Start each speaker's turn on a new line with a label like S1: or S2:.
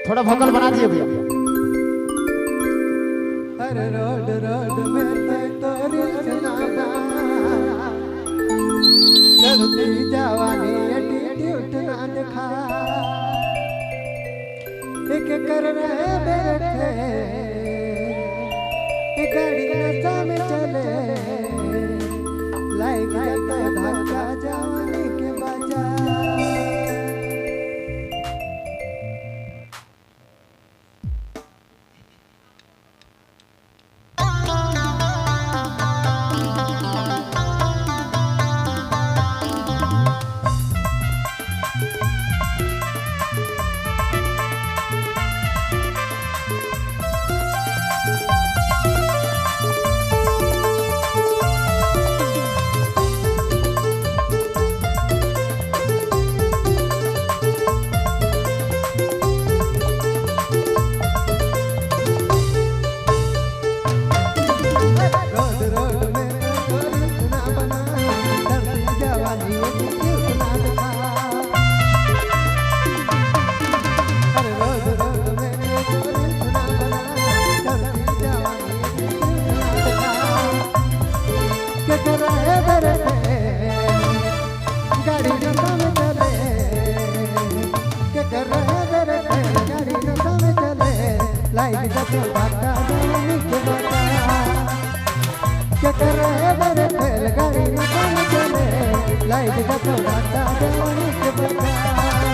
S1: थोड़ा वोकल बना दिए भैया।
S2: अरे रोड रोड में तोरी सुनाना चलती जवानी एटीट्यूड ना दिखा एक कर रहे बैठे एक गाड़ी नशा में चले लाइक जाता धक्का जवानी के बाजा गाड़ी नशा में चले के कर रहे गाड़ी नशा में चले लाइक जाता धक्का जवानी के बाजा के कर रहे गाड़ी नशा में चले लाइक जाता धक्का जवानी के बाजा